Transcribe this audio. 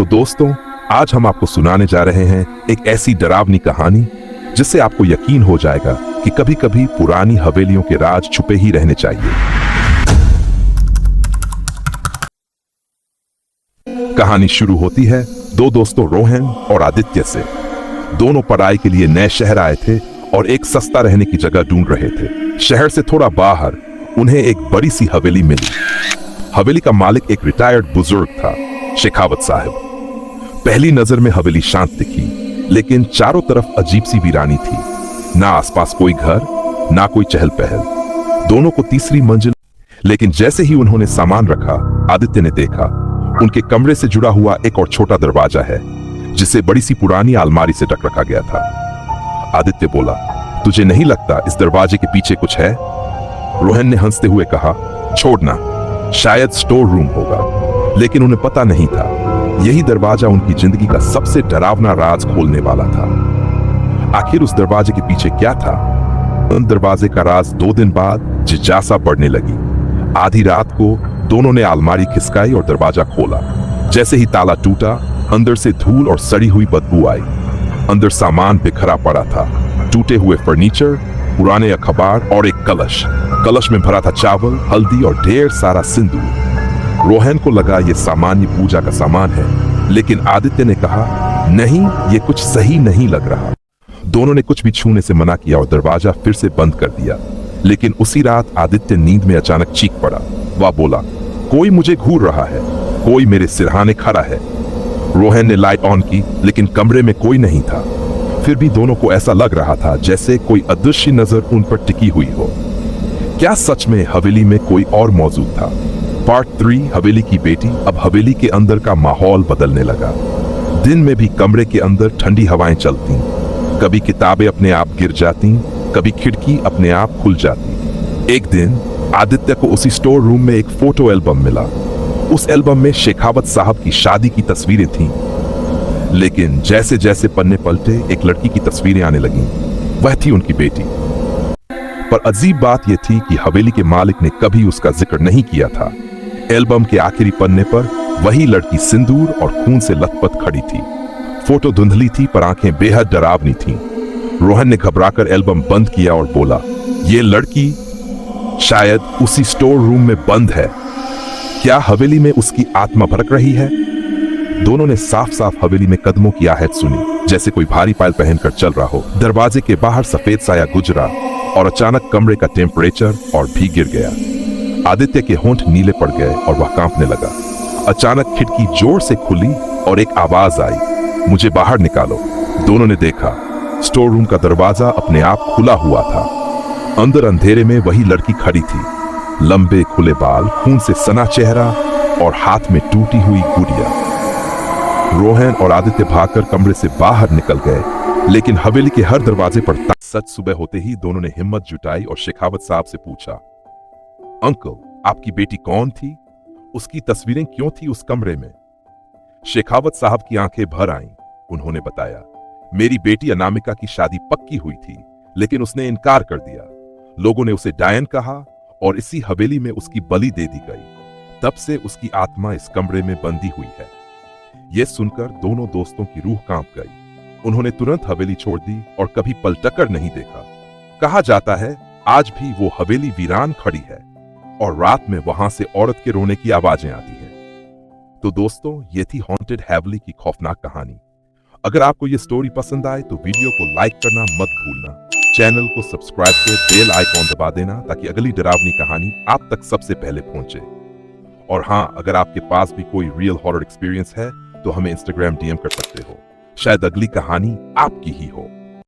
तो दोस्तों, आज हम आपको सुनाने जा रहे हैं एक ऐसी डरावनी कहानी जिससे आपको यकीन हो जाएगा कि कभी कभी पुरानी हवेलियों के राज छुपे ही रहने चाहिए। कहानी शुरू होती है दो दोस्तों रोहन और आदित्य से। दोनों पढ़ाई के लिए नए शहर आए थे और एक सस्ता रहने की जगह ढूंढ रहे थे। शहर से थोड़ा बाहर उन्हें एक बड़ी सी हवेली मिली। हवेली का मालिक एक रिटायर्ड बुजुर्ग था, शेखावत साहब। पहली नजर में हवेली शांत दिखी, लेकिन चारों तरफ अजीब सी वीरानी थी। ना आसपास कोई घर, ना कोई चहल पहल। दोनों को तीसरी मंजिल। लेकिन जैसे ही उन्होंने सामान रखा, आदित्य ने देखा उनके कमरे से जुड़ा हुआ एक और छोटा दरवाजा है, जिसे बड़ी सी पुरानी अलमारी से ढक रखा गया था। आदित्य बोला, तुझे नहीं लगता इस दरवाजे के पीछे कुछ है? रोहन ने हंसते हुए कहा, छोड़ना, शायद स्टोर रूम होगा। लेकिन उन्हें पता नहीं था, यही दरवाजा उनकी जिंदगी का सबसे डरावना राज खोलने वाला था। आखिर उस दरवाजे के पीछे क्या था? उन दरवाजे का राज 2 दिन बाद जिज्ञासा बढ़ने लगी। आधी रात को दोनों ने अलमारी खिसकाई और दरवाजा खोला। जैसे ही ताला टूटा, अंदर से धूल और सड़ी हुई बदबू आई। अंदर सामान बिखरा पड़ा था, टूटे हुए फर्नीचर, पुराने अखबार और एक कलश। कलश में भरा था चावल, हल्दी और ढेर सारा सिंदूर। रोहन को लगा ये सामान्य पूजा का सामान है, लेकिन आदित्य ने कहा, नहीं, ये कुछ सही नहीं लग रहा। दोनों ने कुछ भी छूने से मना किया और दरवाजा फिर से बंद कर दिया। लेकिन उसी रात आदित्य नींद में अचानक चीख पड़ा। वह बोला, कोई मुझे घूर रहा है, कोई मेरे सिरहाने खड़ा है। रोहन ने लाइट ऑन की, लेकिन कमरे में कोई नहीं था। फिर भी दोनों को ऐसा लग रहा था जैसे कोई अदृश्य नजर उन पर टिकी हुई हो। क्या सच में हवेली में कोई और मौजूद था? पार्ट 3, हवेली की बेटी। अब हवेली के अंदर का माहौल बदलने लगा। दिन में भी कमरे के अंदर ठंडी हवाएं चलती, कभी किताबें अपने आप गिर जाती, कभी खिड़की अपने आप खुल जाती। एक दिन आदित्य को उसी स्टोर रूम में एक फोटो एल्बम मिला। उस एल्बम में शेखावत साहब की शादी की तस्वीरें थीं। लेकिन जैसे जैसे पन्ने पलटे, एक लड़की की तस्वीरें आने लगीं। वह थी उनकी बेटी। पर अजीब बात यह थी कि हवेली के मालिक ने कभी उसका जिक्र नहीं किया था। एल्बम के आखिरी पन्ने पर वही लड़की सिंदूर और खून से लथपथ खड़ी थी। फोटो धुंधली थी, पर आंखें बेहद डरावनी थीं। रोहन ने घबराकर एल्बम बंद किया और बोला, यह लड़की शायद उसी स्टोर रूम में बंद है। क्या हवेली में उसकी आत्मा भड़क रही है? दोनों ने साफ साफ हवेली में कदमों की आहट सुनी, जैसे कोई भारी पायल पहनकर चल रहा हो। दरवाजे के बाहर सफेद साया गुजरा और अचानक कमरे का टेम्परेचर और भी गिर गया। आदित्य के होंठ नीले पड़ गए और वह कांपने लगा। अचानक खिड़की जोर से खुली और एक आवाज आई, मुझे बाहर निकालो। दोनों ने देखा, स्टोर रूम का दरवाजा अपने आप खुला हुआ था। अंदर अंधेरे में वही लड़की खड़ी थी, लंबे खुले बाल, खून से सना चेहरा और हाथ में टूटी हुई गुड़िया। रोहन और आदित्य भागकर कमरे से बाहर निकल गए, लेकिन हवेली के हर दरवाजे पर सच। सुबह होते ही दोनों ने हिम्मत जुटाई और शेखावत साहब से पूछा, अंकल, आपकी बेटी कौन थी? उसकी तस्वीरें क्यों थी उस कमरे में? शेखावत साहब की आंखें भर आईं। उन्होंने बताया, मेरी बेटी अनामिका की शादी पक्की हुई थी, लेकिन उसने इनकार कर दिया। लोगों ने उसे डायन कहा और इसी हवेली में उसकी बलि दे दी गई। तब से उसकी आत्मा इस कमरे में बंधी हुई है। यह सुनकर दोनों दोस्तों की रूह कांप गई। उन्होंने तुरंत हवेली छोड़ दी और कभी पलटकर नहीं देखा। कहा जाता है आज भी वो हवेली वीरान खड़ी है और रात में वहां से औरत के रोने की आवाजें आती हैं। तो दोस्तों, ये थी हॉन्टेड हवेली की खौफनाक कहानी। अगर आपको ये स्टोरी पसंद आए तो वीडियो को लाइक करना मत भूलना। चैनल को सब्सक्राइब कर बेल आइकॉन दबा देना, ताकि अगली डरावनी कहानी आप तक सबसे पहले पहुंचे। और हाँ, अगर आपके पास भी कोई रियल हॉरर एक्सपीरियंस है तो हमें इंस्टाग्राम DM कर सकते हो। शायद अगली कहानी आपकी ही हो।